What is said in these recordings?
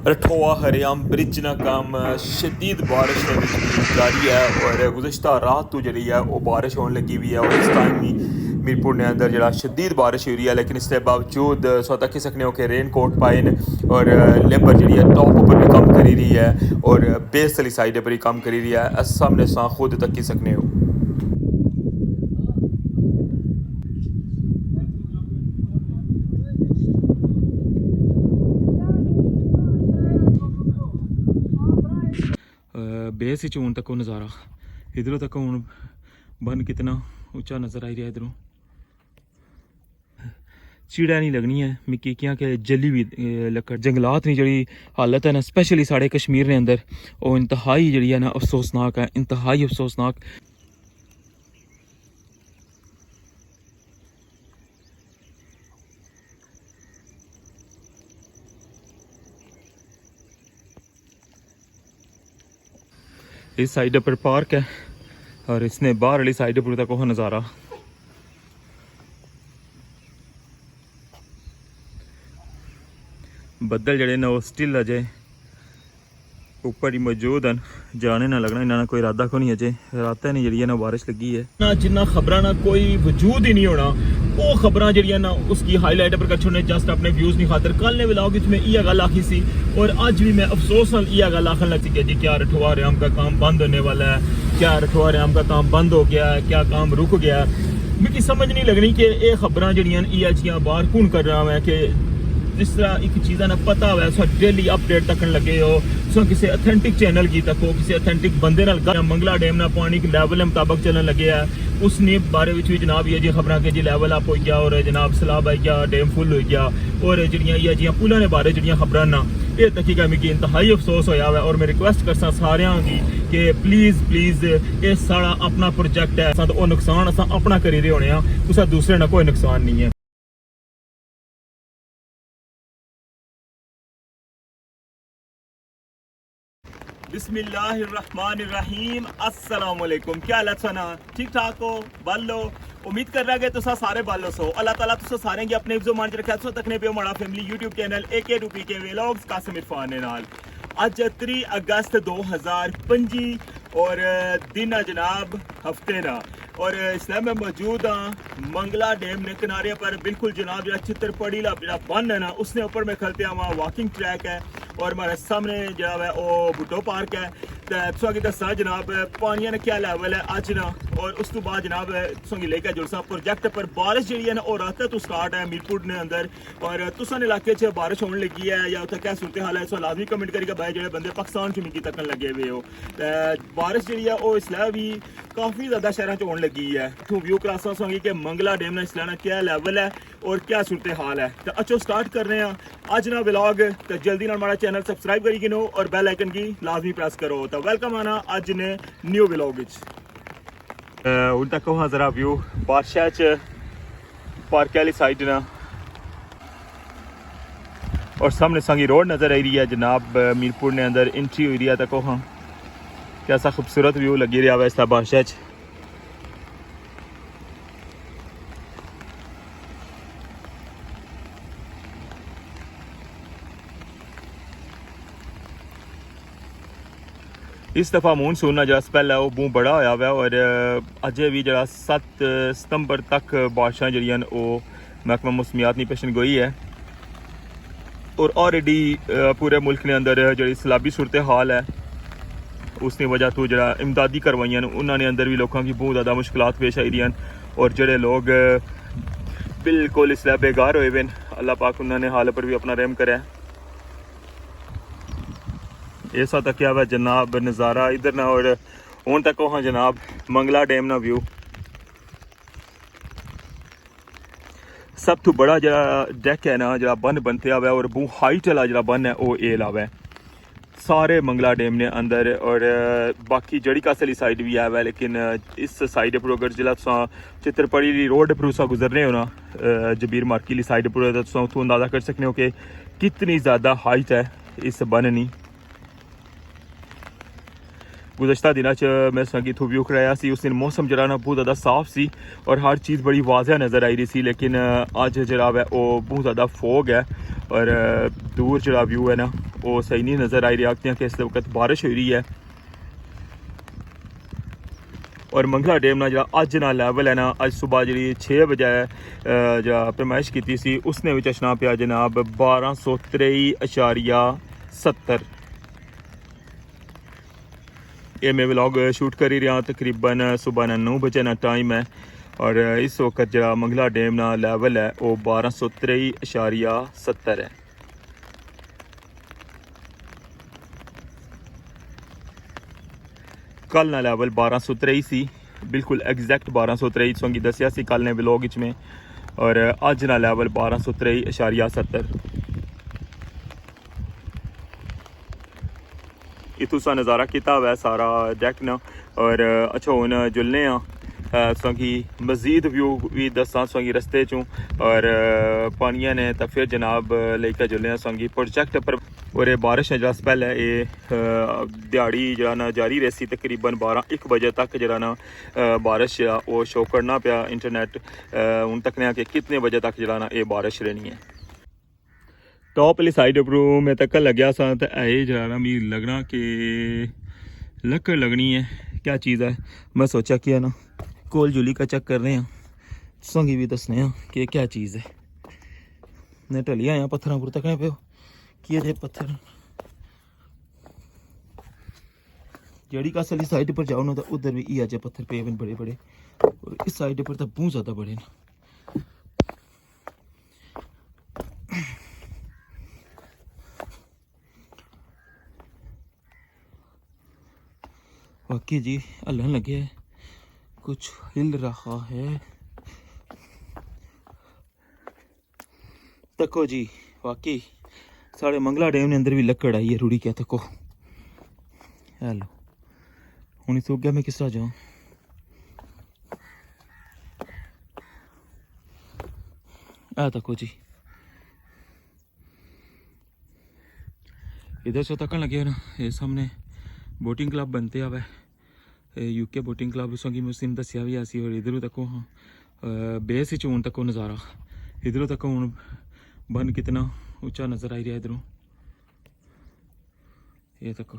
रठोआ हरियाम bridge ना काम शदीद बारिश जारी है और गुज़श्ता रात तो जी है वो बारिश होने लगी हुई है और इस टाइम ही मीरपुर ने अंदर जरा शदीद बारिश हो रही है, लेकिन इसके बावजूद सो तक सकने हो कि रेन कोट पाए न और लेबर जी है टॉप पर भी कम करी रही है और बेस वाली साइड पर ही कम करी रही है। सामने सा खुद तक सकने हो। बेस ही चून तक नज़ारा इधरों तक हूँ बन कितना उच्चा नज़र आई रहा है। इधरों चीड़ा नहीं लगनी है मिकी क्या कि जली भी लकड़ जंगलात नहीं जड़ी हालत है ना, स्पेशली साढ़े कश्मीर ने अंदर वो इंतहाई जड़ी है ना अफसोसनाक है, इंतहाई अफसोसनाक। इस साइड पर पार्क है और इसने बाहर वाली साइड पर तक नज़ारा बदल जड़े ना वो स्टिल अजे ऊपर ही मौजूद हैं, जाने ना लगना इन्होंने कोई इरादा को नहीं अजे रात नहीं जड़ी ना बारिश लगी है ना जिन्ना खबर ना कोई वजूद ही नहीं होना वो खबर जी ना उसकी हाईलाइट पर कच्छों ने जस्ट अपने व्यूज नहीं खातर कल ने विलाग इसमें यह गल आखी सी और आज भी मैं अफसोस यह गल आखन लग चुकी है जी क्या रठोआ रेम का काम बंद होने वाला है, क्या रठोआ रेम का काम बंद हो गया है, क्या काम रुक गया। मुझे समझ नहीं लगनी कि ये खबर जड़ियाँ बाहर कौन कर रहा है कि जिस तरह एक चीज़ा ना पता हुआ सो डेली अपडेट तक लगे हो सो किसी अथेंटिक चैनल की तको किसी अथेंटिक बंदे मंगला डैम ना पानी के लैवल मुताबिक चलन लगे है उसने बारे में भी जनाब ये जी खबर कि जी लैवल अप हो गया और जनाब सैलाब आई गया डैम फुल हो गया और जड़ियाँ जी पुलों के बारे जड़ियाँ खबर ना ये तक मिगी इंतहाई अफसोस होया है और मैं रिक्वेस्ट करसा सारियां की कि प्लीज़ प्लीज़ ये सारा अपना प्रोजेक्ट है तो नुकसान अस अपना करी रहे होने कुछ दूसरे ना कोई नुकसान नहीं है। बिस्मिल्लाहिर्रहमानिर्रहीम अस्सलाम वालेकुम, क्या हालत सना ठीक ठाक हो बालो उम्मीद कर रहा है तुसा सारे बालो सो अल्लाह ताला तुसा सारे की अपने इफ्जो मान रखा सो तकने पे हमारा फैमिली यूट्यूब चैनल AK2P के व्लॉग्स कासिम इरफान ने नाल अज 3 अगस्त 2025 और दिन है जनाब हफ्ते ना और इसलिए मैं मौजूद हाँ मंगला डैम ने किनारे पर बिल्कुल जनाब जो चित्रपड़ी जो बन है ना उसने ऊपर में खलते वहाँ वॉकिंग ट्रैक है और हमारे सामने जो है वो भुट्टो पार्क है तो दसा जनाब पानी ने क्या लैवल है अज ना और उस तो बाद जनाब तुसें लेकर जुड़सा प्रोजेक्ट पर बारिश जी है ना और रात तो स्टार्ट है मीरपुर ने अंदर और तुसन इलाके च बारिश होने लगी है या उत्थे क्या सूरत हाल है सो लाजमी कमेंट करिएगा भाई जो बंदे पाकिस्तान च मिगी तकन लगे हुए हो बारिश जी है वो इसलिए भी काफ़ी ज़्यादा शहरों च होने लगी है तो व्यू क्लासा होंगी कि मंगला डैम ना इसलिए क्या लैवल है और क्या सूरत हाल है। तो अच्छो स्टार्ट कर रहे हैं अज ना व्लॉग तो जल्दी ना हमारा चैनल सबसक्राइब करी गिनो और बेल आइकन की लाजमी प्रेस करो तो वेलकम आना अज ने न्यू व्लॉग हूँ तक वहाँ जरा व्यू बादशाह च पार्क वाली साइड ना और सामने संगी रोड नज़र आई रही है जनाब मीरपुर ने अंदर एंट्री हुई रही है तक वहाँ कैसा खूबसूरत व्यू लगी रहा है इस बादशाह च। इस दफ़ा मानसून जरा स्पैल है वो बहुत बड़ा होया हुआ और अजे भी जरा 7 सितंबर तक बारिशां जड़ियां वो महकमा मौसमियात की पेशन गोई है और ऑलरेडी पूरे मुल्क के अंदर जी सैलाबी सूरत हाल है उसकी वजह तो जरा इमदादी करवाइयां उन्होंने अंदर भी लोगों की बहुत ज़्यादा मुश्किलात पेश आई रही और जोड़े लोग बिल्कुल इसलिए बेकार हुए हुए अल्लाह पाक उन्होंने हाल पर भी अपना रहम करे। ऐसा तक क्या हुआ जनाब नज़ारा इधर ना और हूँ तक वहाँ जनाब मंगला डैम ना व्यू सब तो बड़ा जरा डेक है ना जरा बन बनते हुआ और बहुत हाइट वाला जरा बन है वो ए लावा है सारे मंगला डैम ने अंदर और बाकी जड़ी कासली साइड भी आया है लेकिन इस साइड पर अगर जिला तुसा चित्रपड़ी रोड पर तुसा गुजरने हो ना जबीर मार्की साइड पर तो तुसा उत्थों अंदाजा कर सकते हो कि कितनी ज़्यादा हाइट है इस बन नी गुज़श्ता दिनों च मैं संगी इत्थों व्यू कराया सी। उस दिन मौसम जरा ना बहुत ज़्यादा साफ सी और हर चीज़ बड़ी वाज़ह नज़र आई रही सी, लेकिन अज जरा है वो बहुत ज़्यादा फोग है और दूर जरा व्यू है ना वो सही नहीं नज़र आई रहा कि इस वक्त बारिश हो रही है। और मंगला डैम ना जो अज ना लैवल है ना, अज सुबह जी 6 बजे जो पैमाइश की सी उसने भी अचना पाया जनाब 1223.70। ये मैं व्लॉग शूट कर ही रहा, तकरीबन सुबह 9 बजे ना टाइम है और इस वक्त जो मंगला डैम ना लैवल है वो 1223.70 है। कल ना लैवल 1223 सी, बिल्कुल एग्जैक्ट 1223 संगी दसिया सी कल ने व्लॉग में, और अज ना लैवल 1223.70। इतों सा नज़ारा किया हुआ है सारा डेक ना। और अच्छा हूँ जुलने संगी मजीद व्यू भी दसा संगी रस्ते चों और पानिया ने तो फिर जनाब लेकर जुलने संगी प्रोजेक्ट पर। और ये बारिश है जरा स्पैल है ये दिहाड़ी जरा ना जारी रही, तकरीबन 12-1 बजे तक जरा ना बारिश वो शो करना पाया इंटरनेट। हूँ तकने कि कितने बजे तक जरा ना ये बारिश रहनी है। टॉप वाली साइड पर मैं तक लग्या सा तो ये जरा ना मी लगना कि लकड़ लगनी है, क्या चीज़ है। मैं सोचा कि है ना कोल जुली का चेक कर रहे हैं, संगी भी दसने कि क्या चीज़ है। ने टलिया आया पत्थर पर तकने पे कि जे पत्थर जड़ी का असली साइड पर जाओ ना तो उधर भी ये जे पत्थर पे बड़े बड़े, और इस साइड पर तो बहुत ज़्यादा बड़े ना। वाकई जी हलन लगे है, कुछ हिल रहा है। तको जी वाकई साढ़े मंगला डैम ने अंदर भी लकड़ आई है रूड़ी क्या तको। हेलो हूँ सूख गया, मैं किस तरह जाऊँ। आ तको जी इधर से तकन लगे ना, ये सामने बोटिंग क्लब बनते हुए यूके बोटिंग क्लब संगी मुस्लिम दसिया भी ऐसी। और इधरों तको हाँ बेस ही हूँ तको नज़ारा, इधरों तक हूँ बन कितना ऊंचा नज़र आई रहा है इधरों ये तको।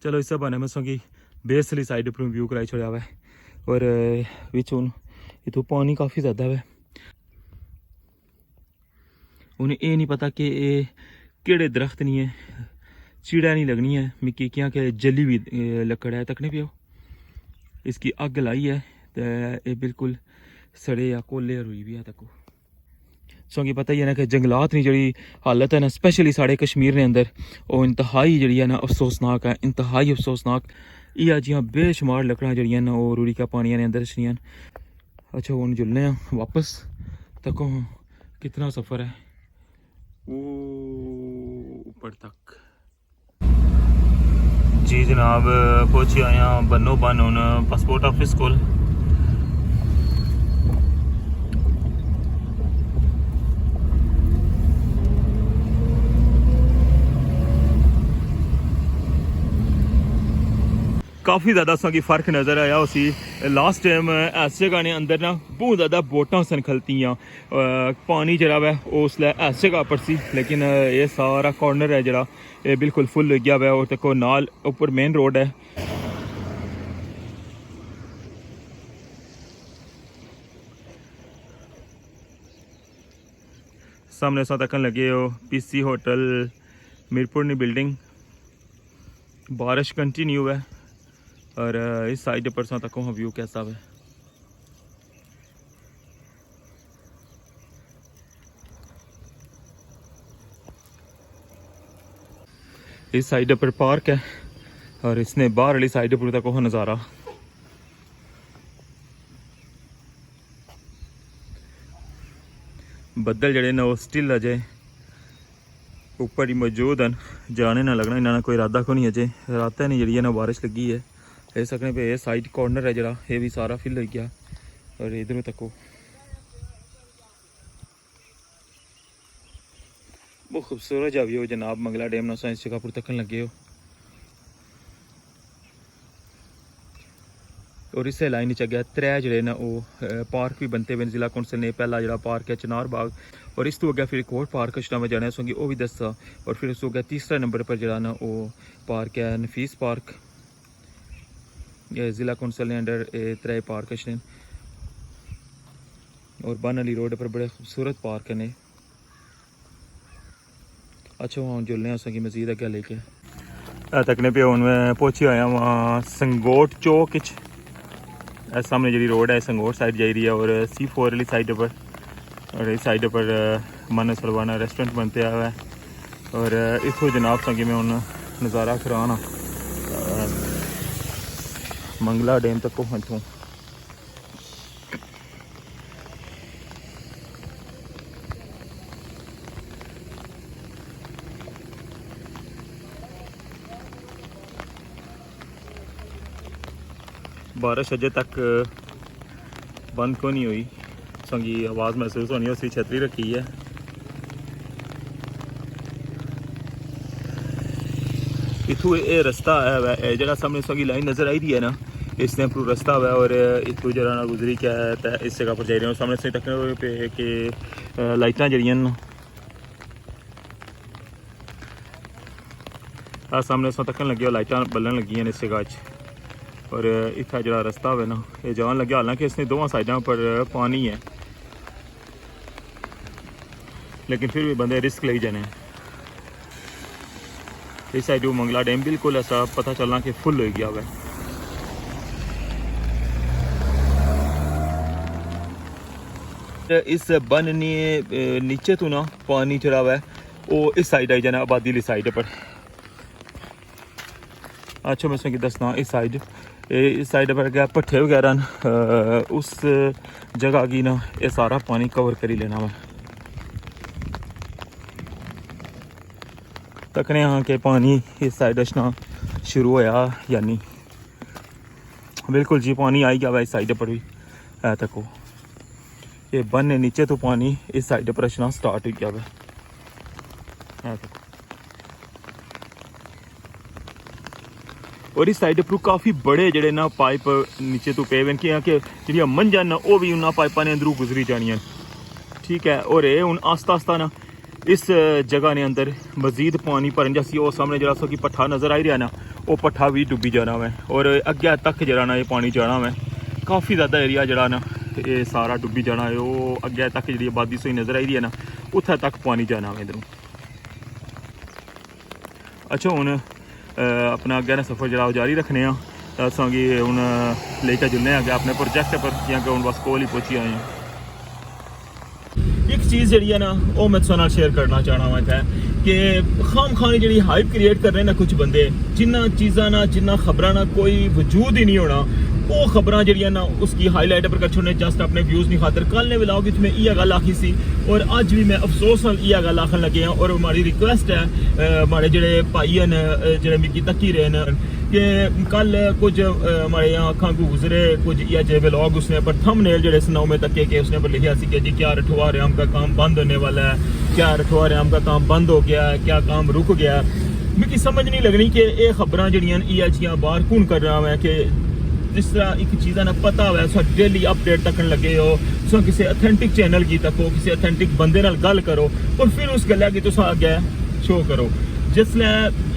चलो इस बने मैं संगी बेस वाली साइड पर व्यू कराई छोड़ा हुआ है और बिच हूँ इतों पानी काफ़ी ज़्यादा है। उन्हें ये नहीं पता कि ये केड़े दरख्त नहीं है, चिड़ा नहीं लगनी है मिकी क्या कि जली भी लकड़ है तकने पियो। इसकी अग लाई है तो ये बिल्कुल सड़े या कोले रुई भी है तको। सो पता ही है ना कि जंगलात की जी हालत है ना स्पेशली साढ़े कश्मीर ने अंदर वो इंतहाई जी है ना अफसोसनाक है, इंतहाई अफसोसनाक। ये जियाँ बेशुमार लकड़ा जड़ियाँ ना वो रूड़ी का पानी ने अंदर छड़ियाँ। अच्छा हूँ जुलने वापस तको कितना सफ़र है ऊपर तक जी जनाब। पहुँचे आया बनो बन हूँ पासपोर्ट ऑफिस को। काफ़ी ज़्यादा सा की फ़र्क नज़र आया उसी लास्ट टाइम इस जगह ने अंदर ना बहुत ज़्यादा बोटां सन खलतियाँ पानी जरा वै उसलै इस जगह पर सी, लेकिन ये सारा कॉर्नर है जरा ये बिल्कुल फुल हो गया हुआ। और तको नाल ऊपर मेन रोड है। सामने सा तकन लगे हो पीसी होटल मीरपुर की बिल्डिंग। बारिश कंटिन्यू है और इस साइड पर सा तक व्यू कैसा है। इस साइड पर पार्क है और इसने बाहर वाली साइड पर तक नज़ारा। बदल जड़े ना वो स्टिल अजे ऊपर ही मौजूद हैं, जाने ना लगना इन्होंने कोई इरादा को नहीं अजे रात नहीं जी ना बारिश लगी है। ये सकने पे ये साइड कॉर्नर है जरा ये भी सारा फिल हो गया। और इधरों तको बहुत खूबसूरत जा व्यू जनाब मंगला डैम ना साइंस जगह पर तकन लगे हो और इस लाइन च अगे त्रै जड़े ना वो पार्क भी बनते हुए जिला कौंसल ने पहला जड़ा पार्क है चिनार बाग और इस तो अगे फिर एक और पार्क है मैं जाना सोंगी वो भी दसा और फिर उस तो अगे तीसरा नंबर पर जड़ा ना वो पार्क है नफीस पार्क जिला कौंसल ने अंडर त्रै पार्क हैं और बन अली रोड पर बड़े खूबसूरत पार्क ने। अच्छा वहाँ जुलने असें मजीद अग्गे लेके तकने पे हूँ मैं पहुँची आया वहाँ संगोट चौक सामने जी रोड है संगोट साइड जा रही है और C4 वाली साइड पर और इस साइड पर मन सलवाना रेस्टोरेंट बनते हुआ है और इतों जनाब संगे मैं हूँ नज़ारा कराना मंगला डैम तक पहुँचूँ। बारिश अजे तक बंद क्यों नहीं हुई संगी आवाज़ महसूस होनी है उसकी छतरी रखी है। इथू ये रस्ता है जरा सामने संगी लाइन नज़र आई रही है ना इस टाइम पूरा रस्ता है और इतू जरा ना गुजरी क्या है इस जगह पर जा रही है सामने से तक पे के लाइटां जड़ियां न सामने से तकन लगे लाइटां बलन लगी इस जगह और इतना जरा रस्ता है ना ये जान लगे हालांकि इसने दोवां साइडों पर पानी है लेकिन फिर भी बंदे रिस्क ले जाने इस साइड मंगला डैम बिल्कुल ऐसा पता चलना कि फुल हो गया है। इस बन नीचे तो ना पानी चढ़ा हुआ है वो इस साइड आई जाना आबादी वाली साइड पर। अच्छा मैं इसमें दसना इस साइड पर गया भट्ठे वगैरह उस जगह की ना ये सारा पानी कवर कर ही लेना वा तकने यहाँ के पानी इस साइड अचना शुरू होया या नहीं बिल्कुल जी पानी आई गया वा इस साइड पर भी है तको ये बन नीचे तो पानी इस साइड पर अचना स्टार्ट हो गया वा है तको और इस साइड पर काफ़ी बड़े जड़े ना पाइप नीचे तो पे हुए कि जी मंझा ना वो भी उन्होंने पाइपा ने अंदरों गुजरी जानियां ठीक है और ये हूँ आस्ता आस्ता ना इस जगह ने अंदर मजीद पानी भरन जैसी वो सामने जरा सो कि पट्ठा नज़र आई रहा ना वो पट्ठा भी डुबी जाना है और अगे तक जरा ना ये पानी जाना है काफ़ी ज़्यादा एरिया जरा ना ये सारा डुबी जाना है वो अगे तक जी आबादी सोई नज़र आई रही है ना उत्थे तक पानी जाना है इधरों। अच्छा हूँ अपना अगे ना सफ़र जरा जारी रखने असांगी हूँ लेकर जुलने अगे अपने प्रोजेक्ट पर क्योंकि हूँ बस कोल ही पहुँची आए हैं। एक चीज़ जी है ना वो मैं तुहाडे नाल शेयर करना चाहना वा इत्थे कि खाम खानी जी हाइप क्रिएट कर रहे ना कुछ बंदे जिन्ना चीज़ा ना जिन्ना खबरां ना कोई वजूद ही नहीं होना वो खबरां जी ना उसकी हाईलाइट पर कर छोड़ने जस्ट अपने व्यूज़ नहीं खातर कल ने विलाओ कि तुम्हें इह गल आखी सी और अज भी मैं अफसोस नाल इह गल आखन लगे हैं और हमारी रिक्वेस्ट है हमारे जेडे भाई हैं जेडे मिगी तकी रहे हैं कि कल कुछ हमारे यहाँ अखा को गुजरे कुछ या जे व्लॉग उसने पर थंबनेल जड़े सुनाओ में तके के उसने पर लिखा सी कि जी क्या रठवा रेम का काम बंद होने वाला है क्या रठवा रेम का काम बंद हो गया है क्या काम रुक गया मिगी समझ नहीं लगनी कि ये खबरां जड़ियां इह जियां बाहर कौन कर रहा है कि जिस तरह एक चीज़ा ना पता हुआ तुम डेली अपडेट तकन लगे हो तुम किसी अथेंटिक चैनल की तको किसी अथेंटिक बंदे नाल गल करो और फिर उस गल्ला की तुम अगे शो करो जिसले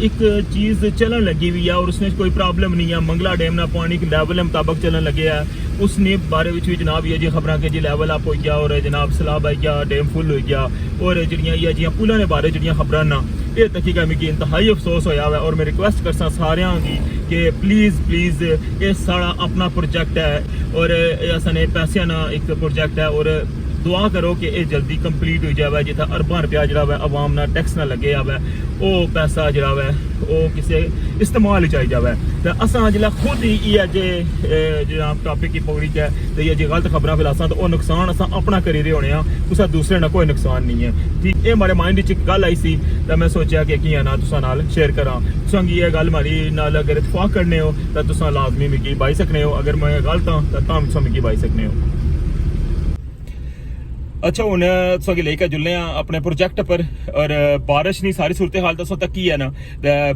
एक चीज़ चलन लगी हुई है और उसमें कोई प्रॉब्लम नहीं है मंगला डैम ना पानी के लैवल मुताबिक चलन लगे है उसने बारे में भी जनाब ये जी खबर कि जी लैवल अप हो गया और जनाब सैलाब आई गया डैम फुल हो गया और जियां जी पुलों के बारे जियां खबर ना ये तकीका मिगी इंतहाई अफसोस होया है और मैं रिक्वेस्ट करसा सारियां की कि प्लीज़ ये सारा अपना प्रोजेक्ट है और असाने पैसे ना एक प्रोजेक्ट है और दुआ करो कि ये जल्दी कंप्लीट हो जाए जितना अरबा रुपया जरा अवाम ना टैक्स ना लगे आवे वो पैसा जरा वो किसी इस्तेमाल ही जाए तो असा जिला खुद ही ये जे जनाब टॉपिक की पकड़ी है तो ये जो गलत खबर फैलासा तो नुकसान असा अपना करी रहे होने कुछ दूसरे ना कोई नुकसान नहीं है ठीक ये हमारे माइंड च गल आई सी तो मैं सोचा कि किया ना तुसा नाल शेयर करा तुसांगी ये गल मारी नाल अगर इतफाक करने हो तो तुसा लाजमी मिगी बाई सकने हो अगर मैं गलत हाँ तो तुम मिगी बाई सकने हो। अच्छा हूँ तुसेंगी लेकर जुलने अपने प्रोजेक्ट पर और बारिश नहीं सारी सूरत हाल तुसें तक्की है ना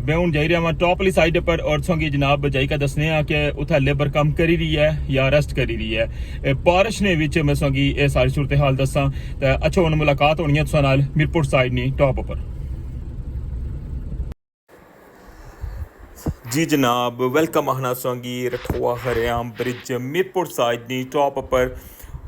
मैं हूँ जाई रहा टॉप वाली साइड पर और तुसेंगी जनाब जाइका दसने कि उत्थे लेबर कम करी रही है या रेस्ट करी रही है बारिश ने विच मैं तुसेंगी ये सारी सूरत हाल दसा अच्छा हूँ मुलाकात होनी है तुसां नाल मीरपुर साइड नहीं टॉप पर जी जनाब वेलकम आखना तुसेंगी रठोआ हरियाम ब्रिज मीरपुर साइड नहीं टॉप पर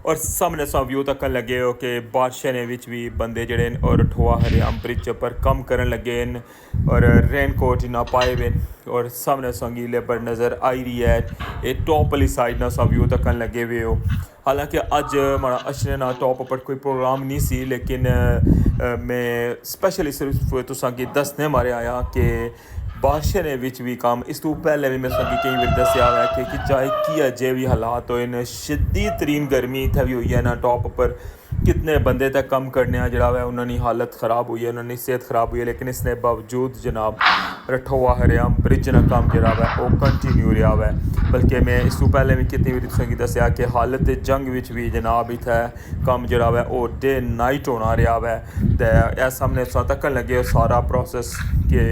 और सामने सा व्यू तक लगे हो कि बारिशें ने विच भी बंदे जड़े और रठोआ हरियाम ब्रिज पर कम करन लगे न और रेन कोट ना पाए हुए और सामने संगी लेबर नज़र आई रही है ये टॉप वाली साइड ना सा व्यू तक लगे हुए हो हालांकि अज माड़ा अशने ना टॉप पर कोई प्रोग्राम नहीं सी लेकिन मैं स्पेशली सिर्फ तुसांगी दसने मारे आया कि बारिशें ने विच भी काम इस तू पहले भी मैं तुसेंगी केईं बारी दस्सेआ है कि चाहे की अजे भी हालात होए न शदीद तरीन गर्मी इत्थै भी हुई है ना टॉप पर कितने बंदे तक कम करने जेह्ड़ा है उन्होंने हालत ख़राब हुई है उन्होंने सेहत ख़राब हुई है लेकिन इसने बावजूद जनाब रठोआ हरियाम ब्रिज ना कम जेह्ड़ा है वो कंटिन्यू रहा है बल्कि मैं इस तू पहले भी कितनी बारी तुसेंगी दस्सेआ कि हालत जंग विच भी जनाब इत्थै कम जेह्ड़ा है वो डे नाइट होना रहा है ते इस सामने तुसां तक्कन लगे सारा प्रोसेस कि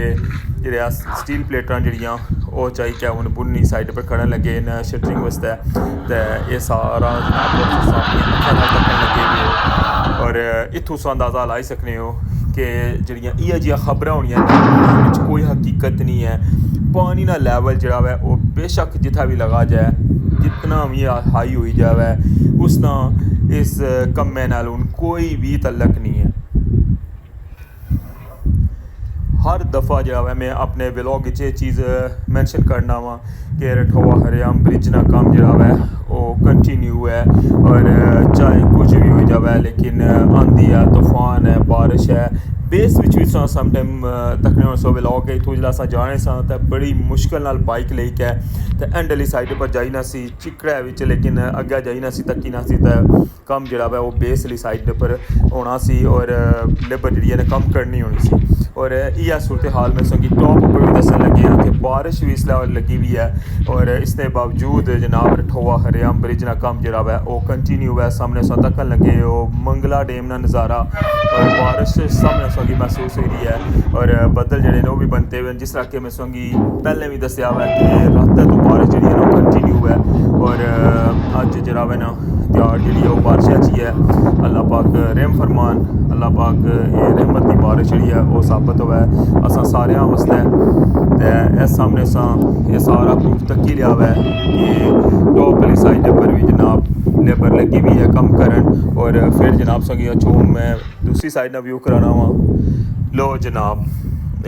जेह्ड़े स्टील प्लेटां जेह्ड़ियां ओह् चाहिए हून बुननी साइड पर खड़न लगे न शटरिंग वास्ते ते एह् सारा प्रोसेस तक्कन लगे और इत्थों तुस अंदाज़ा लाई सकने हो कि जेह्ड़ियां इ'यै जेहियां खबरां होनियां उन्हां बिच कोई हकीकत नहीं है पानी दा लेवल जेह्ड़ा है वो बेशक जित्थै भी लगा जाए जितना भी हाई होई जाए उसदा इस कम्मै नाल हून कोई भी तल्लक नहीं है हर दफ़ा जो है मैं अपने ब्लॉग ये चीज़ मेंशन करना वा कि रठोआ हरियाम ब्रिज ना कम जो है वो कंटिन्यू है और चाहे कुछ भी हो जाए लेकिन आंधी है तूफान है बारिश है बेस विच भी सम टाइम तकरीबन सो ब्लॉग है इत्थों जिसलै अस जाने सा ते बड़ी मुश्किल नाल बाइक लेके ते एंड आह्ली साइड पर जाई ना सी चिकड़े विच लेकिन अग्गें जाई ना सी तक्की ना सी ते कम जेह्ड़ा है वो बेस आह्ली साइड पर होना सी और लेबर जेह्ड़ी है कम करनी होनी सी और इ'यै सूरत हाल में संगी टॉप पर भी दस्सन लगे हैं कि बारिश भी इसलै लगी हुई है और इसके बावजूद जनाब रठोआ हरियाम ब्रिज ना कम जेह्ड़ा है वो कंटिन्यू है सामने सो तक्कन लगे हो मंगला डैम का नज़ारा और बारिश सामने संगी महसूस हो रही है और बदल जेह्ड़े ने वो भी बनते हुए जिस तरह के मैं संगी पहले भी दस्सेआ हुआ कि रात तो बारिश जेह्ड़ी है वो कंटिन्यू है और अज्ज जेह्ड़ा है ना त्यार जेह्ड़ी है वो बारिश अच्छी है अल्लाह पाक रहम फरमान अल्लाह पाक ये रहमत की बारिश जेह्ड़ी है वो साबित होवे असां सारेआं वास्ते ते इस सामने सा ये सारा प्रूफ तक्की लिया हुआ है कि टॉप वाली साइड पर भी जनाब लेबर लगी हुई है कम करन और फिर जनाब संगी अच्छो मैं दूसरी साइड ना व्यू कराना वा लो जनाब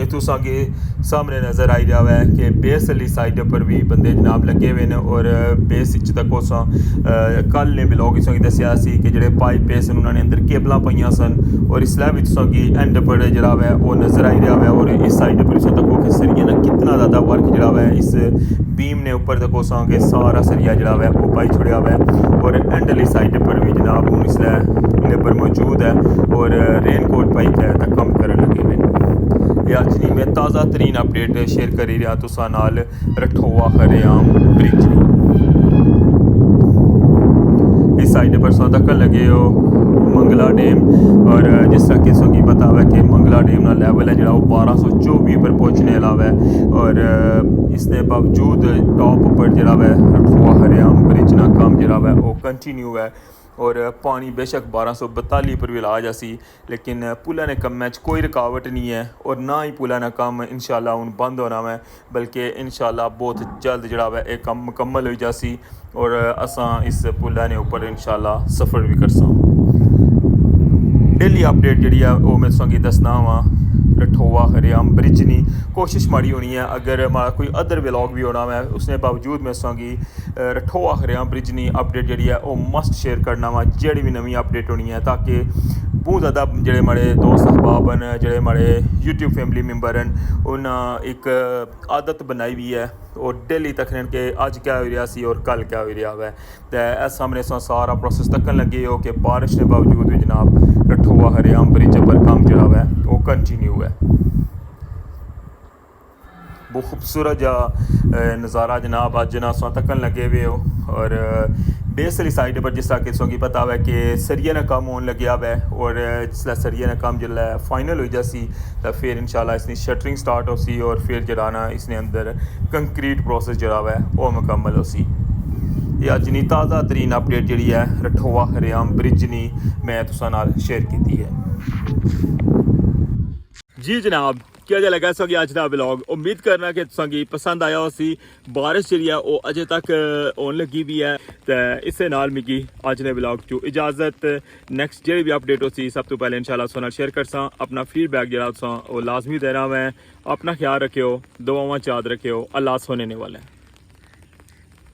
इत्थों सागे सामने नज़र आई रहा है कि बेस वाली साइड पर भी बंदे जनाब लगे हुए हैं और बेस तक उस कल ने ब्लॉग संगी दस्सेआ सी कि जेह्ड़े पाइप बेस उन्होंने अंदर केबलां पाइयां सन और इसलै भी संगी एंड पर जेह्ड़ा है वो नज़र आई रहा है और इस साइड पर तको कि सरिया ना कितना ज़्यादा वर्क जेह्ड़ा है इस बीम ने ऊपर तको कि सारा सरिया जेह्ड़ा है वो पाई छुड़िया हुआ है और एंड वाली साइड पर भी जनाब हूँ इसलै लेबर मौजूद है और रेन कोट पाई के कम करन लगे हुए अज नहीं मैं ताज़ा तरीन अपडेट शेयर करी रहा तुसां नाल रठोआ हरियाम ब्रिज इस साइड पर सौ तक लगे हो मंगला डैम और जिस तरह कि संगी पता है कि मंगला डैम का लेवल है जो 1224 पर पहुँचने वाला है और इसके बावजूद टॉप पर जो है रठोआ हरियाम ब्रिज ना काम जो है वो कंटिन्यू है और पानी बेशक 1242 पर भी ला जा सी लेकिन पुला ने कम्मै च कोई रुकावट नहीं है और ना ही पुला ने कम इंशाल्लाह हूँ बंद होना है बल्कि इंशाल्लाह बहुत जल्द जड़ा है एक कम मुकम्मल हो जासी और असां इस पुला ने ऊपर इंशाल्लाह सफ़र भी करसा डेली अपडेट जी है वो मैं तुसेंगी दसना वा रठोआ हरियाम ब्रिज नहीं कोशिश माड़ी होनी है अगर हमारा कोई अदर व्लॉग भी होना है उसने बावजूद मैं तुसेंगी रठोआ हरियाम ब्रिज नहीं अपडेट जी है वो मस्ट शेयर करना वा जेह्ड़ी भी नवी अपडेट होनी है ताकि बहुत ज़्यादा जेह्ड़े माड़े दोस्त अहबाब न जेह्ड़े माड़े यूट्यूब फैमिली मैंबर न उन्हें एक आदत बनाई हुई है और डेली तकन के अज क्या हो रहा सी और कल क्या हो रहा है तो इस सामने सारा प्रोसेस तकन लगे हो कि बारिश के बावजूद भी जनाब रठोआ हरियाम ब्रिज पर काम जो है वो कंटिन्यू है बहुत खूबसूरत जहा नज़ारा जनाब अज ना अस तकन लगे हुए हो। और बेस वाली साइड पर जिस तरह कि तुसें पता हुआ कि सरिया का काम होने लग्या हुआ है और जिसलै सरिया का काम जिसलै फाइनल हो जासी तो फिर इंशाल्लाह इसकी शटरिंग स्टार्ट हो सी और फिर जरा ना इसने अंदर कंक्रीट प्रोसेस जरा है वो मुकम्मल हो सी। ये अज नी ताज़ा तरीन अपडेट जी है रठोआ हरियाम ब्रिज नी मैं तुसां नाल शेयर की है। जी जनाब क्या जा लगा सो अज का ब्लॉग उम्मीद करना कि तुसें पसंद आया उसी बारिश जी है वो अजे तक होने लगी भी है तो इस नाल मिगी अज ने ब्लॉग चो इजाजत। नैक्सट जी भी अपडेट होसी सब तो पहले इंशाल्लाह तुसां नाल शेयर करसा। अपना फीडबैक जरा तुसां वो लाजमी देना मैं। अपना ख्याल रखियो दुआवां याद रखियो अल्लाह सुनने वाला है।